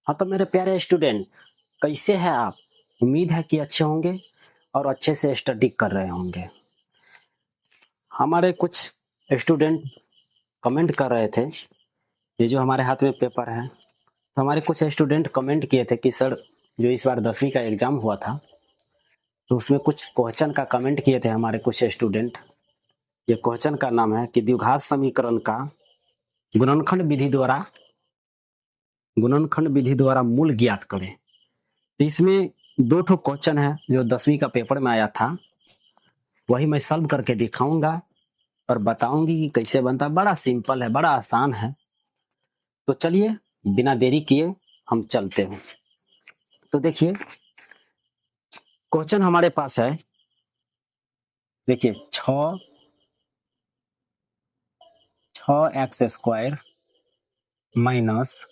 हाँ तो मेरे प्यारे स्टूडेंट, कैसे हैं आप? उम्मीद है कि अच्छे होंगे और अच्छे से स्टडी कर रहे होंगे। हमारे कुछ स्टूडेंट कमेंट कर रहे थे, ये जो हमारे हाथ में पेपर है, तो हमारे कुछ स्टूडेंट कमेंट किए थे कि सर, जो इस बार 10वीं का एग्जाम हुआ था, तो उसमें कुछ क्वेश्चन का कमेंट किए थे हमारे कुछ स्टूडेंट। ये क्वेश्चन का नाम है कि द्विघात समीकरण का गुणनखंड विधि द्वारा मूल ज्ञात करें। तो इसमें दो ठो क्वेश्चन है जो 10वीं का पेपर में आया था, वही मैं सॉल्व करके दिखाऊंगा और बताऊंगी कि कैसे बनता है। बड़ा सिंपल है, बड़ा आसान है। तो चलिए बिना देरी किए हम चलते हैं। तो देखिए क्वेश्चन हमारे पास है, देखिए 6x² माइनस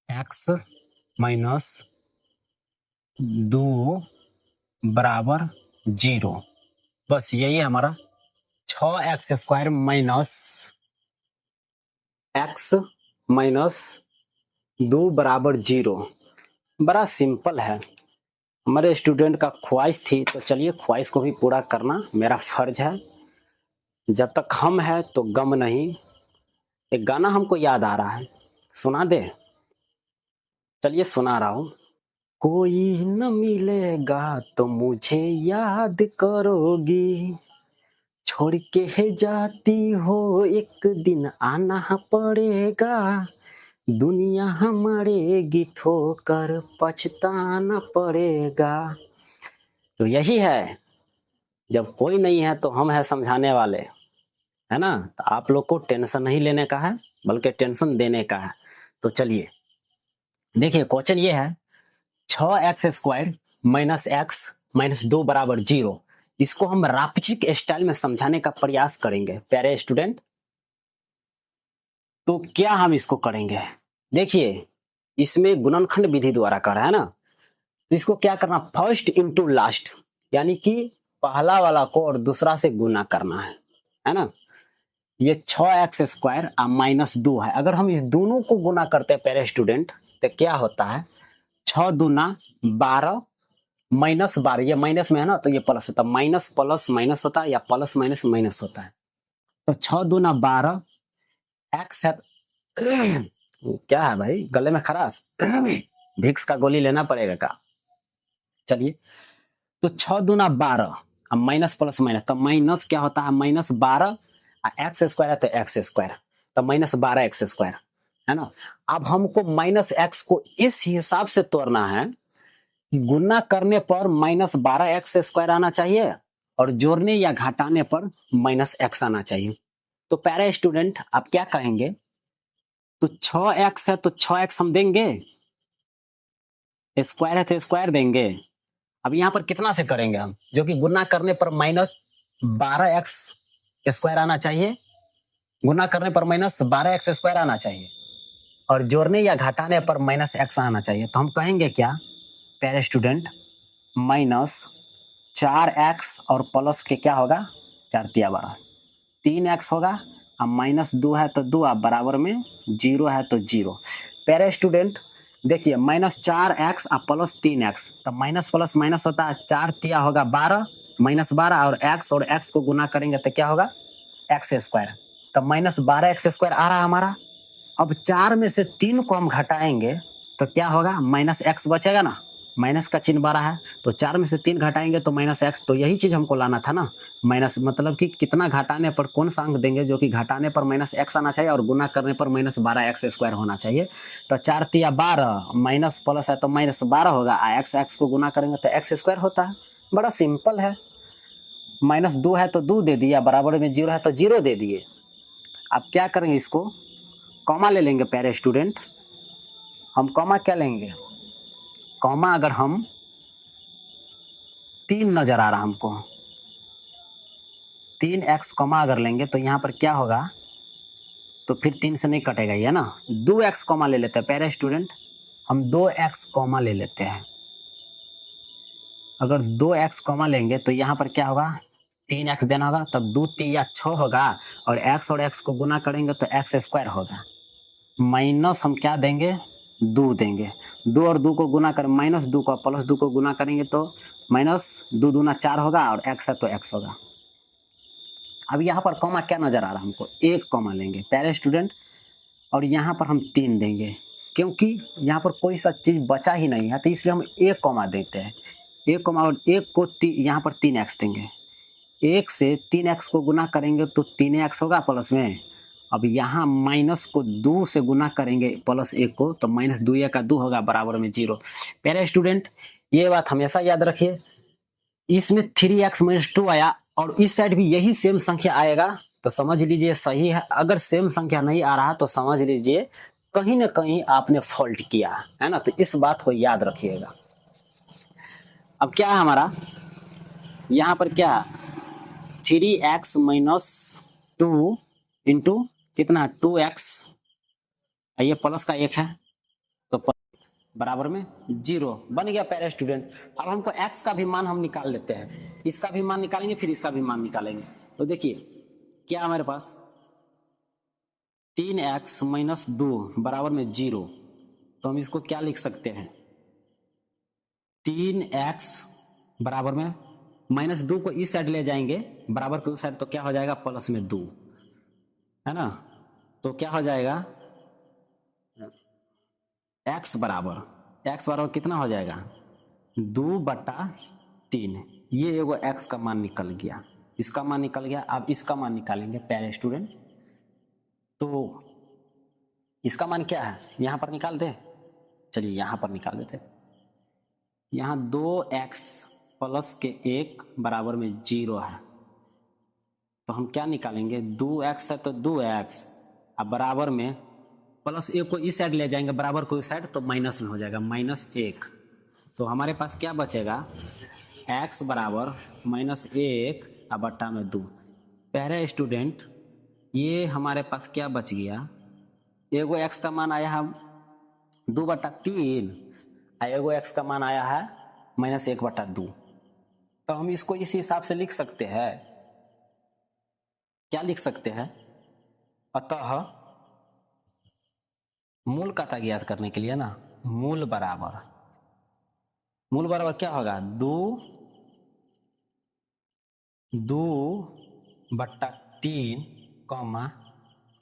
x माइनस 2 बराबर 0। बस यही है हमारा 6x² माइनस x माइनस 2 बराबर 0। बड़ा सिंपल है। हमारे स्टूडेंट का ख्वाहिश थी, तो चलिए ख्वाहिश को भी पूरा करना मेरा फर्ज है। जब तक हम है तो गम नहीं। एक गाना हमको याद आ रहा है, सुना दे? चलिए सुना रहा हूँ। कोई न मिलेगा तो मुझे याद करोगी, छोड़ के जाती हो एक दिन आना पड़ेगा, दुनिया हमारेगी ठोकर पछताना पड़ेगा। तो यही है, जब कोई नहीं है तो हम है समझाने वाले, है ना? तो आप लोग को टेंशन नहीं लेने का है, बल्कि टेंशन देने का है। तो चलिए देखिए क्वेश्चन ये है, 6x² माइनस x माइनस 2 बराबर 0। इसको हम रापचिक स्टाइल में समझाने का प्रयास करेंगे प्यारे स्टूडेंट। तो क्या हम इसको करेंगे? देखिए इसमें गुणनखंड विधि द्वारा कर रहा है ना, तो इसको क्या करना, फर्स्ट इंटू लास्ट, यानी कि पहला वाला को और दूसरा से गुना करना है ना। ये 6x² माइनस 2 है। अगर हम इस दोनों को गुना करते हैं प्यारे स्टूडेंट, तो क्या होता है, 6 दूना 12 माइनस 12, ये माइनस में है ना तो ये प्लस होता है, माइनस प्लस माइनस होता है या प्लस माइनस माइनस होता है। तो 6 दूना 12, एक्स है क्या है भाई, गले में खराश भिक्स का गोली लेना पड़ेगा का? चलिए, तो 6 दूना 12, अब माइनस प्लस माइनस, तो माइनस क्या होता है, माइनस 12, x² है तो x², तो माइनस 12x², है ना। अब हमको माइनस एक्स को इस हिसाब से तोड़ना है कि गुना करने पर माइनस 12x² आना चाहिए और जोड़ने या घटाने पर माइनस x आना चाहिए। तो प्यारे स्टूडेंट आप क्या कहेंगे, तो 6x है तो 6x हम देंगे, स्क्वायर है तो स्क्वायर देंगे। अब यहां पर कितना से करेंगे हम, जो कि गुना करने पर माइनस 12x² आना चाहिए, गुना करने पर माइनस 12x² आना चाहिए और जोड़ने या घटाने पर माइनस x आना चाहिए। तो हम कहेंगे क्या प्यारे स्टूडेंट, माइनस 4x और प्लस के क्या होगा, 4 तिया 12, 3x होगा। अब माइनस 2 है तो 2, अब बराबर में 0 है तो 0। प्यारे स्टूडेंट देखिए, माइनस 4x और प्लस 3x, तो माइनस प्लस माइनस होता है, 4 तिया होगा 12, माइनस 12 और x को गुना करेंगे तो क्या होगा, x²। तो माइनस 12x² आ रहा है हमारा। अब 4 में से 3 को हम घटाएंगे तो क्या होगा, माइनस x बचेगा ना, माइनस का चिन्ह बड़ा है, तो 4 में से 3 घटाएंगे तो माइनस x। तो यही चीज हमको लाना था ना, माइनस मतलब कि कितना घटाने पर कौन सा अंक देंगे जो कि घटाने पर माइनस x आना चाहिए और गुना करने पर माइनस 12x² होना चाहिए। तो 4 तिया 12, माइनस प्लस है तो माइनस 12 होगा, x को गुना करेंगे तो x² होता है। बड़ा सिंपल है। माइनस 2 है तो 2 दे दिया, बराबर में 0 है तो 0 दे दिए। अब क्या करेंगे, इसको कॉमा ले लेंगे प्यारे स्टूडेंट। हम कॉमा क्या लेंगे, कॉमा अगर हम 3 नजर आ रहा हमको, 3x कॉमा अगर लेंगे तो यहाँ पर क्या होगा, तो फिर 3 से नहीं कटेगा ये ना। 2x कॉमा ले लेते हैं प्यारे स्टूडेंट, हम 2x कॉमा ले लेते हैं। अगर 2x कॉमा लेंगे तो यहाँ पर क्या होगा, 3x देना होगा, तब 2 तिया 6 होगा और x को गुना करेंगे तो x² होगा। माइनस हम क्या देंगे, 2 देंगे। 2 और 2 को गुना कर माइनस 2 को प्लस 2 को गुना करेंगे तो माइनस 2 दूना 4 होगा और x है तो x होगा। अब यहाँ पर कॉमा क्या नजर आ रहा है हमको, एक कॉमा लेंगे प्यारे स्टूडेंट और यहाँ पर हम 3 देंगे क्योंकि यहाँ पर कोई सा चीज बचा ही नहीं है तो इसलिए हम एक कॉमा देते हैं। एक कॉमा और एक को यहाँ पर 3x देंगे। 1 से 3x को गुना करेंगे तो 3x होगा प्लस में। अब यहाँ माइनस को 2 से गुना करेंगे प्लस 1 को तो माइनस 2 का 2 होगा बराबर में 0। प्यारे स्टूडेंट ये बात हमेशा याद रखिए, इसमें 3x माइनस 2 आया और इस साइड भी यही सेम संख्या आएगा तो समझ लीजिए सही है। अगर सेम संख्या नहीं आ रहा तो समझ लीजिए कहीं ना कहीं आपने फॉल्ट किया है ना, तो इस बात को याद रखिएगा। अब क्या है हमारा यहाँ पर क्या 3x माइनस 2 इंटू कितना 2x, ये प्लस का 1 है तो बराबर में 0 बन गया प्यारे स्टूडेंट। अब हमको x का भी मान हम निकाल लेते हैं, इसका भी मान निकालेंगे फिर इसका भी मान निकालेंगे। तो देखिए क्या हमारे पास 3x माइनस 2 बराबर में 0, तो हम इसको क्या लिख सकते हैं 3x बराबर में माइनस 2 को इस साइड ले जाएंगे बराबर के उस साइड तो क्या हो जाएगा प्लस में 2 है ना, तो क्या हो जाएगा x बराबर कितना हो जाएगा 2/3। ये एगो x का मान निकल गया, इसका मान निकल गया। अब इसका मान निकालेंगे प्यारे स्टूडेंट, तो इसका मान क्या है यहां पर निकाल दे, चलिए यहां पर निकाल देते। यहां 2x प्लस के 1 बराबर में 0 है तो हम क्या निकालेंगे 2x है तो 2x अब बराबर में प्लस 1 को इस साइड ले जाएंगे बराबर को इस साइड तो माइनस में हो जाएगा -1। तो हमारे पास क्या बचेगा x बराबर -1 बट्टा में 2। पहले स्टूडेंट ये हमारे पास क्या बच गया, एगो x का मान आया है 2/3 और एगो x का मान आया है -1/2। तो हम इसको इस हिसाब से लिख सकते हैं, क्या लिख सकते हैं, अतः मूल का ताक याद करने के लिए ना मूल बराबर क्या होगा 2/3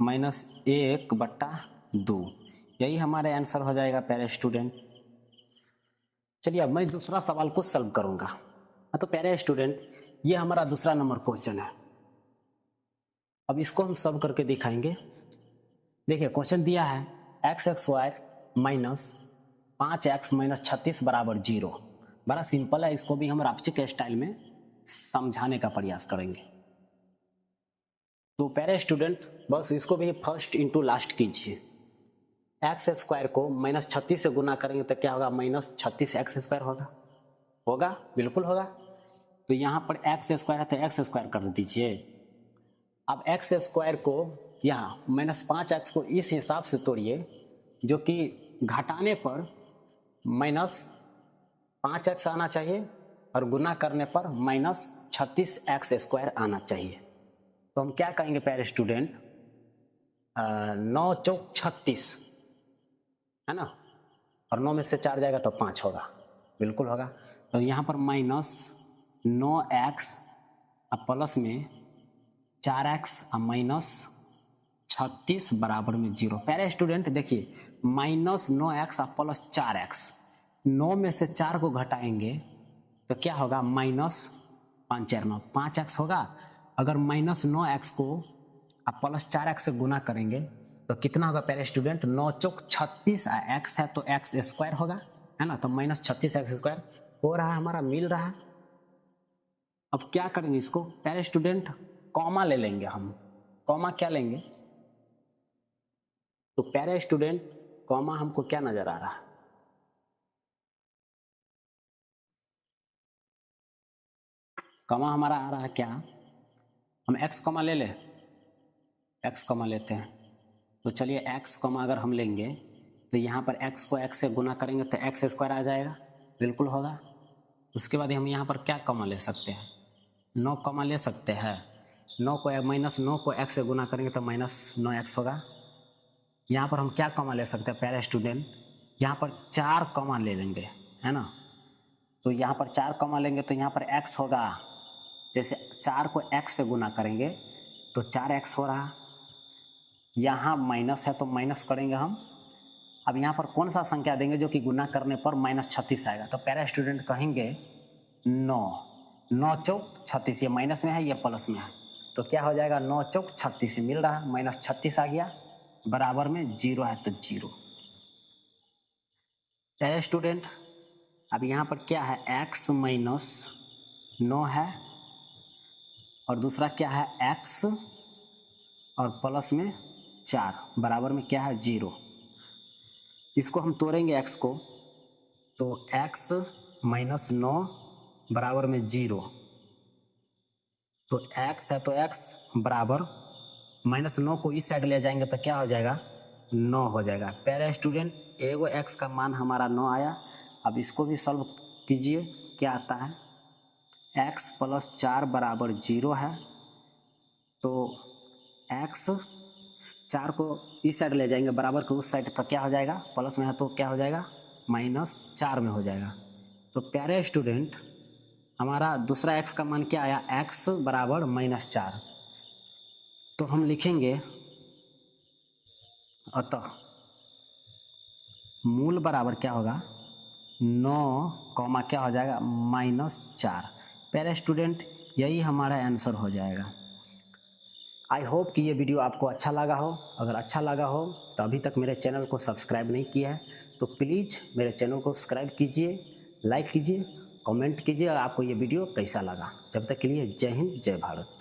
-1/2। यही हमारे आंसर हो जाएगा प्यारे स्टूडेंट। चलिए अब मैं दूसरा सवाल को सॉल्व करूंगा। तो प्यारे स्टूडेंट ये हमारा दूसरा नंबर क्वेश्चन है। अब इसको हम सॉल्व करके दिखाएंगे। देखिए क्वेश्चन दिया है x² माइनस 5x माइनस 36 बराबर 0। बड़ा सिंपल है, इसको भी हम रापची के स्टाइल में समझाने का प्रयास करेंगे। तो प्यारे स्टूडेंट बस इसको भी फर्स्ट इंटू लास्ट कीजिए। x² को -36 से गुना करेंगे तो क्या होगा -36x² होगा बिल्कुल होगा। तो यहाँ पर x² है तो x² कर दीजिए। अब x² को यहाँ -5x को इस हिसाब से तोड़िए जो कि घटाने पर -5x आना चाहिए और गुना करने पर -36x² आना चाहिए। तो हम क्या करेंगे प्यारे स्टूडेंट 9 चौक 36 है ना, और 9 में से 4 जाएगा तो 5 होगा बिल्कुल होगा। तो यहाँ पर -9x प्लस में 4x -36 बराबर में 0। प्यारे स्टूडेंट देखिए -9x प्लस 4x 9 में से 4 को घटाएंगे तो क्या होगा -5×4=9 5x होगा। अगर -9x को प्लस 4x से गुना करेंगे तो कितना होगा प्यारे स्टूडेंट 9 चौक 36 x है तो x² होगा है ना, तो -36x² हो रहा है हमारा, मिल रहा है। अब क्या करेंगे इसको प्यारे स्टूडेंट कॉमा ले लेंगे हम। कॉमा क्या लेंगे तो प्यारे स्टूडेंट कॉमा हमको क्या नजर आ रहा है, कॉमा हमारा आ रहा है क्या, हम x कॉमा ले ले, x कॉमा लेते हैं। तो चलिए x कॉमा अगर हम लेंगे तो यहाँ पर x को x से गुना करेंगे तो x² आ जाएगा बिल्कुल होगा। उसके बाद हम यहाँ पर क्या कॉमा ले सकते हैं 9 कॉमा ले सकते हैं। 9 को -9 को x से गुना करेंगे तो -9x होगा। यहाँ पर हम क्या कॉमा ले सकते हैं प्यारे स्टूडेंट यहाँ पर 4 कॉमा ले लेंगे, है ना। तो यहाँ पर 4 कॉमा लेंगे तो यहाँ पर x होगा, जैसे 4 को x से गुना करेंगे तो 4x हो रहा। यहाँ माइनस है तो माइनस करेंगे हम। अब यहाँ पर कौन सा संख्या देंगे जो कि गुना करने पर -36 आएगा। तो प्यारे स्टूडेंट कहेंगे 9, 9 चौक 36, ये माइनस में है ये प्लस में है, तो क्या हो जाएगा 9 चौक 36 मिल रहा है, -36 आ गया, बराबर में 0 है तो 0। प्यारे स्टूडेंट अब यहाँ पर क्या है, x माइनस 9 है और दूसरा क्या है x और प्लस में 4 बराबर में क्या है 0। इसको हम तोड़ेंगे x को, तो x माइनस 9 बराबर में 0, तो x है तो x बराबर -9 को इस साइड ले जाएंगे तो क्या हो जाएगा 9 हो जाएगा। प्यारे स्टूडेंट एगो x का मान हमारा 9 आया। अब इसको भी सॉल्व कीजिए, क्या आता है, x प्लस 4 बराबर 0 है, तो x 4 को इस साइड ले जाएंगे बराबर के उस साइड तो क्या हो जाएगा, प्लस में है तो क्या हो जाएगा -4 में हो जाएगा। तो प्यारे स्टूडेंट हमारा दूसरा x का मान क्या आया, x बराबर -4, तो हम लिखेंगे अतः मूल बराबर क्या होगा 9 कॉमा क्या हो जाएगा -4। प्यारे स्टूडेंट यही हमारा आंसर हो जाएगा। आई होप कि ये वीडियो आपको अच्छा लगा हो। अगर अच्छा लगा हो तो अभी तक मेरे चैनल को सब्सक्राइब नहीं किया है तो प्लीज़ मेरे चैनल को सब्सक्राइब कीजिए, लाइक कीजिए, कमेंट कीजिए और आपको ये वीडियो कैसा लगा। जब तक के लिए जय हिंद जय भारत।